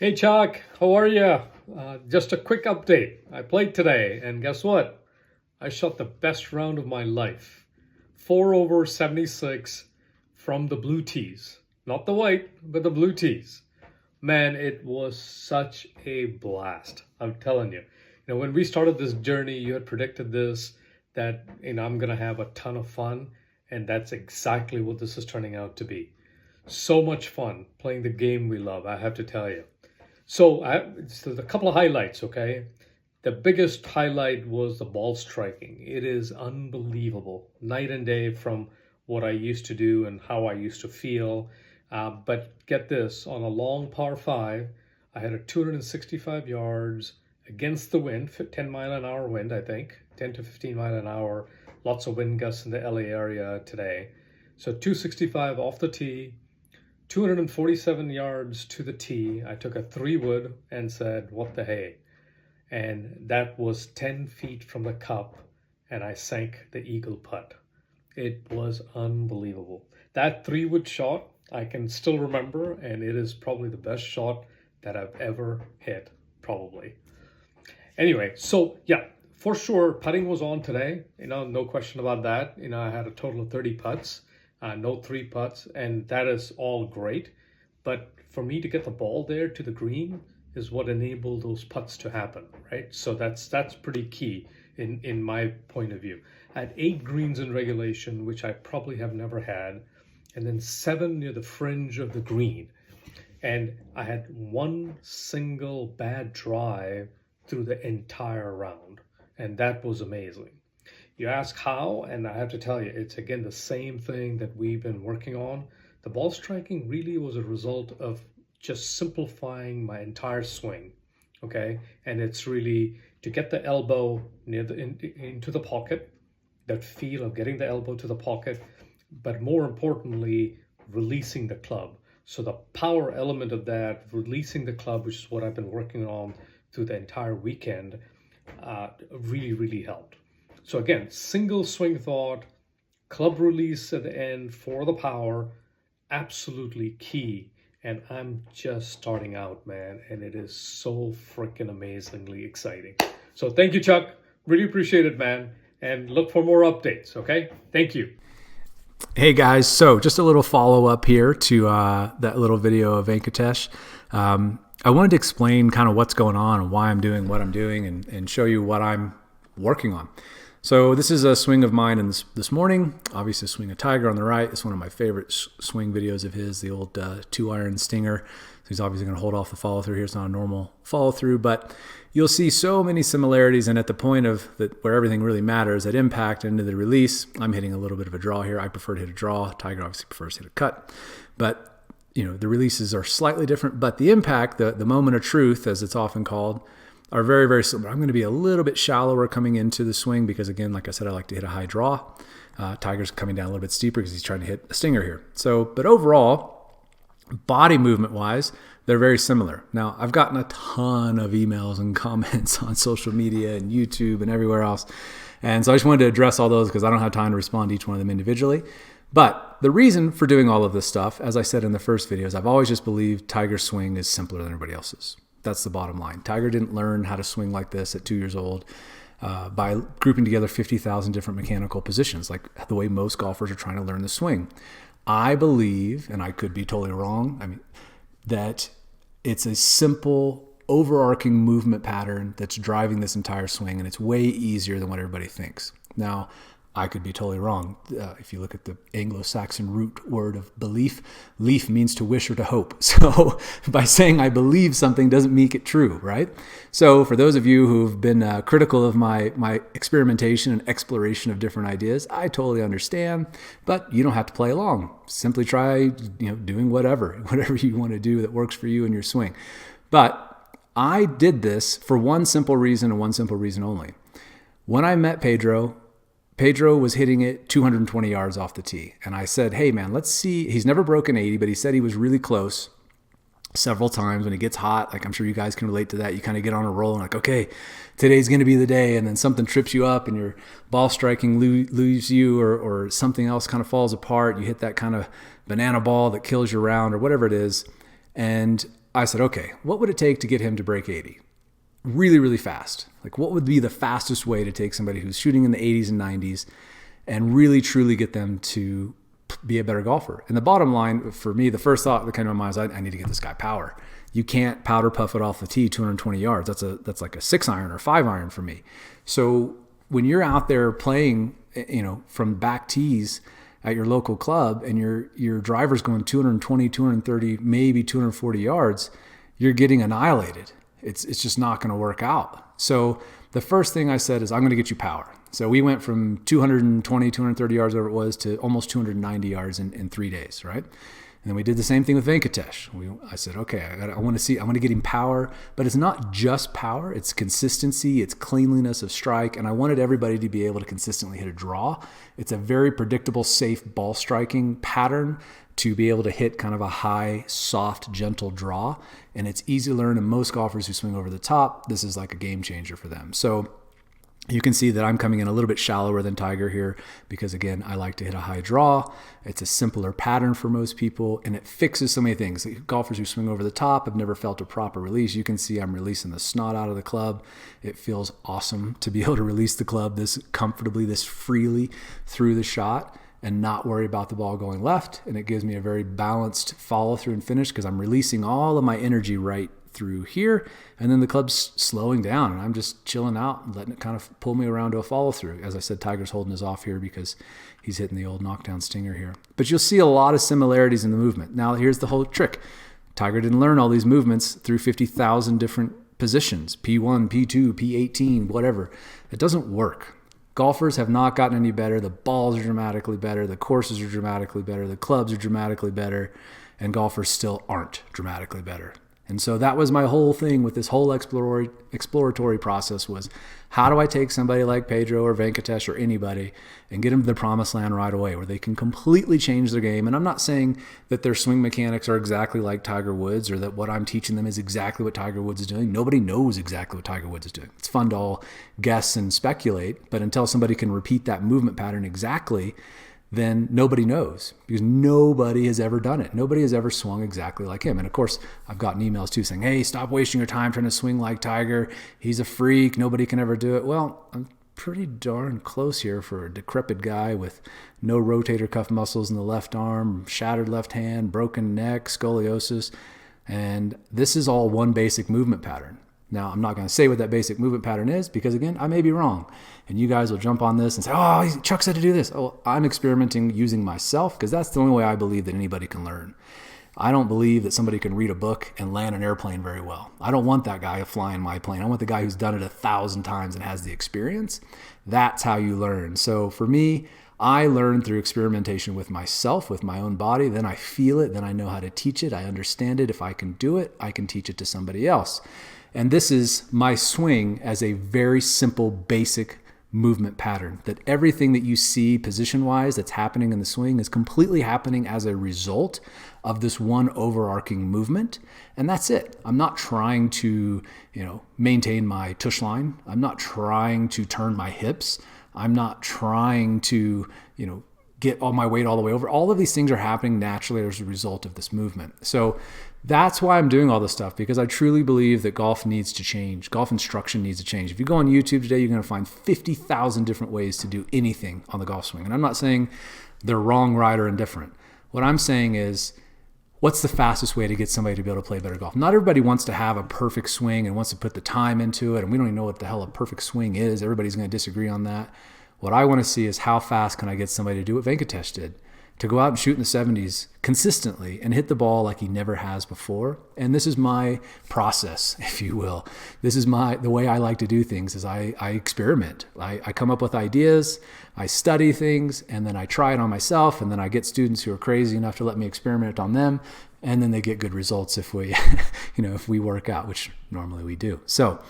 Hey Chuck, how are you? Just a quick update. I played today, and guess what? I shot the best round of my life. 4 over 76 from the blue tees. Not the white, but the blue tees. Man, it was such a blast. I'm telling you. When we started this journey, you had predicted this, that I'm gonna have a ton of fun, and that's exactly what this is turning out to be. So much fun playing the game we love, I have to tell you. So a couple of highlights, okay? The biggest highlight was the ball striking. It is unbelievable, night and day from what I used to do and how I used to feel. But get this, on a long par 5, I had a 265 yards against the wind, 10 mile an hour wind, I think, 10 to 15 mile an hour, lots of wind gusts in the LA area today. So 265 off the tee, 247 yards to the tee. I took a 3-wood and said, what the hey? And that was 10 feet from the cup, and I sank the eagle putt. It was unbelievable. That 3-wood shot, I can still remember, and it is probably the best shot that I've ever hit, probably. Anyway, so yeah, for sure, putting was on today. No question about that. I had a total of 30 putts. No 3 putts, and that is all great. But for me to get the ball there to the green is what enabled those putts to happen, right? So that's pretty key in my point of view. I had 8 greens in regulation, which I probably have never had, and then 7 near the fringe of the green. And I had 1 single bad drive through the entire round, and that was amazing. You ask how, and I have to tell you, it's again the same thing that we've been working on. The ball striking really was a result of just simplifying my entire swing, okay? And it's really to get the elbow into the pocket, that feel of getting the elbow to the pocket, but more importantly, releasing the club. So the power element of that, releasing the club, which is what I've been working on through the entire weekend, really, really helped. So again, single swing thought, club release at the end for the power, absolutely key. And I'm just starting out, man, and it is so freaking amazingly exciting. So thank you, Chuck. Really appreciate it, man. And look for more updates, okay? Thank you. Hey guys, so just a little follow-up here to that little video of Venkatesh. I wanted to explain kind of what's going on and why I'm doing what I'm doing and show you what I'm working on. So this is a swing of mine this morning. Obviously, swing a tiger on the right. It's one of my favorite swing videos of his, the old 2-iron stinger. So he's obviously going to hold off the follow-through here. It's not a normal follow-through, but you'll see so many similarities. And at the point of where everything really matters, at impact into the release, I'm hitting a little bit of a draw here. I prefer to hit a draw. Tiger obviously prefers to hit a cut. But the releases are slightly different. But the impact, the moment of truth, as it's often called, are very, very similar. I'm going to be a little bit shallower coming into the swing because, again, like I said, I like to hit a high draw. Tiger's coming down a little bit steeper because he's trying to hit a stinger here. But overall, body movement-wise, they're very similar. Now, I've gotten a ton of emails and comments on social media and YouTube and everywhere else. And so I just wanted to address all those because I don't have time to respond to each one of them individually. But the reason for doing all of this stuff, as I said in the first videos, I've always just believed Tiger's swing is simpler than everybody else's. That's the bottom line. Tiger didn't learn how to swing like this at 2 years old by grouping together 50,000 different mechanical positions, like the way most golfers are trying to learn the swing. I believe, and I could be totally wrong, that it's a simple, overarching movement pattern that's driving this entire swing, and it's way easier than what everybody thinks. Now, I could be totally wrong. If you look at the Anglo-Saxon root word of belief, leaf means to wish or to hope. So by saying I believe something doesn't make it true, right? So for those of you who've been critical of my experimentation and exploration of different ideas, I totally understand, but you don't have to play along. Simply try doing whatever you want to do that works for you and your swing. But I did this for one simple reason and one simple reason only. When I met Pedro was hitting it 220 yards off the tee. And I said, hey, man, let's see. He's never broken 80, but he said he was really close several times when it gets hot. Like, I'm sure you guys can relate to that. You kind of get on a roll and like, okay, today's going to be the day. And then something trips you up and your ball striking leaves you or something else kind of falls apart. You hit that kind of banana ball that kills your round or whatever it is. And I said, okay, what would it take to get him to break 80? Really, really fast. Like, what would be the fastest way to take somebody who's shooting in the 80s and 90s and really, truly get them to be a better golfer? And the bottom line for me, the first thought that came to my mind is I need to get this guy power. You can't powder puff it off the tee 220 yards. That's like a 6-iron or 5-iron for me. So when you're out there playing, from back tees at your local club and your driver's going 220, 230, maybe 240 yards, you're getting annihilated. It's just not going to work out. So the first thing I said is I'm going to get you power. So we went from 220, 230 yards, whatever it was, to almost 290 yards in 3 days, right? And then we did the same thing with Venkatesh. I said, okay, I want to get him power, but it's not just power. It's consistency, it's cleanliness of strike. And I wanted everybody to be able to consistently hit a draw. It's a very predictable, safe ball striking pattern to be able to hit kind of a high, soft, gentle draw. And it's easy to learn. And most golfers who swing over the top, this is like a game changer for them. So you can see that I'm coming in a little bit shallower than Tiger here because, again, I like to hit a high draw. It's a simpler pattern for most people, and it fixes so many things. Golfers who swing over the top have never felt a proper release. You can see I'm releasing the snot out of the club. It feels awesome to be able to release the club this comfortably, this freely through the shot and not worry about the ball going left. And it gives me a very balanced follow through and finish because I'm releasing all of my energy right through here, and then the club's slowing down and I'm just chilling out and letting it kind of pull me around to a follow through. As I said, Tiger's holding his off here because he's hitting the old knockdown stinger here. But you'll see a lot of similarities in the movement. Now here's the whole trick. Tiger didn't learn all these movements through 50,000 different positions, P1, P2, P18, whatever. It doesn't work. Golfers have not gotten any better. The balls are dramatically better. The courses are dramatically better. The clubs are dramatically better, and golfers still aren't dramatically better. And so that was my whole thing with this whole exploratory process was, how do I take somebody like Pedro or Venkatesh or anybody and get them to the promised land right away where they can completely change their game? And I'm not saying that their swing mechanics are exactly like Tiger Woods or that what I'm teaching them is exactly what Tiger Woods is doing. Nobody knows exactly what Tiger Woods is doing. It's fun to all guess and speculate, but until somebody can repeat that movement pattern exactly, then nobody knows because nobody has ever done it. Nobody has ever swung exactly like him. And of course, I've gotten emails too saying, hey, stop wasting your time trying to swing like Tiger. He's a freak. Nobody can ever do it. Well, I'm pretty darn close here for a decrepit guy with no rotator cuff muscles in the left arm, shattered left hand, broken neck, scoliosis. And this is all one basic movement pattern. Now, I'm not going to say what that basic movement pattern is because, again, I may be wrong. And you guys will jump on this and say, oh, Chuck said to do this. Oh, I'm experimenting using myself because that's the only way I believe that anybody can learn. I don't believe that somebody can read a book and land an airplane very well. I don't want that guy flying my plane. I want the guy who's done it 1,000 times and has the experience. That's how you learn. So for me, I learn through experimentation with myself, with my own body. Then I feel it. Then I know how to teach it. I understand it. If I can do it, I can teach it to somebody else. And this is my swing as a very simple, basic movement pattern, that everything that you see position-wise that's happening in the swing is completely happening as a result of this one overarching movement. And that's it. I'm not trying to, maintain my tush line. I'm not trying to turn my hips. I'm not trying to, get all my weight all the way over. All of these things are happening naturally as a result of this movement. So that's why I'm doing all this stuff, because I truly believe that golf needs to change. Golf instruction needs to change. If you go on YouTube today, you're going to find 50,000 different ways to do anything on the golf swing. And I'm not saying they're wrong, right, or indifferent. What I'm saying is, what's the fastest way to get somebody to be able to play better golf? Not everybody wants to have a perfect swing and wants to put the time into it. And we don't even know what the hell a perfect swing is. Everybody's going to disagree on that. What I want to see is how fast can I get somebody to do what Venkatesh did, to go out and shoot in the 70s consistently and hit the ball like he never has before. And this is my process, if you will. This is the way I like to do things is I experiment. I come up with ideas, I study things, and then I try it on myself, and then I get students who are crazy enough to let me experiment on them, and then they get good results if we, if we work out, which normally we do. So,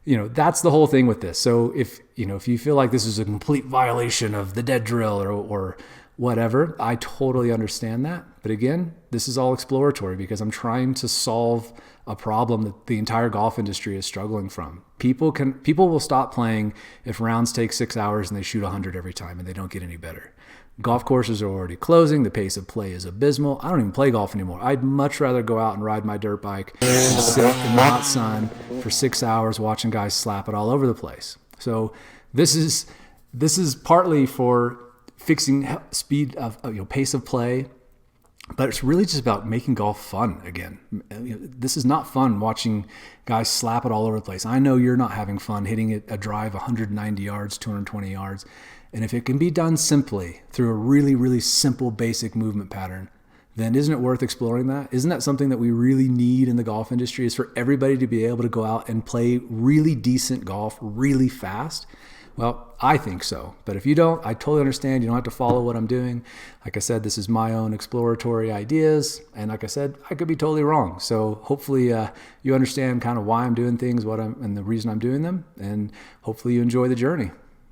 that's the whole thing with this. So if you feel like this is a complete violation of the dead drill or whatever, I totally understand that. But again, this is all exploratory because I'm trying to solve a problem that the entire golf industry is struggling from. People will stop playing if rounds take 6 hours and they shoot 100 every time and they don't get any better. Golf courses are already closing. The pace of play is abysmal. I don't even play golf anymore. I'd much rather go out and ride my dirt bike and sit in the hot sun for 6 hours watching guys slap it all over the place. So this is partly for fixing speed of pace of play, but it's really just about making golf fun again. This is not fun watching guys slap it all over the place. I know you're not having fun hitting it a drive 190 yards, 220 yards. And if it can be done simply through a really, really simple basic movement pattern, then isn't it worth exploring that? Isn't that something that we really need in the golf industry, is for everybody to be able to go out and play really decent golf really fast? Well, I think so. But if you don't, I totally understand. You don't have to follow what I'm doing. Like I said, this is my own exploratory ideas. And like I said, I could be totally wrong. So hopefully you understand kind of why I'm doing things, and the reason I'm doing them. And hopefully you enjoy the journey.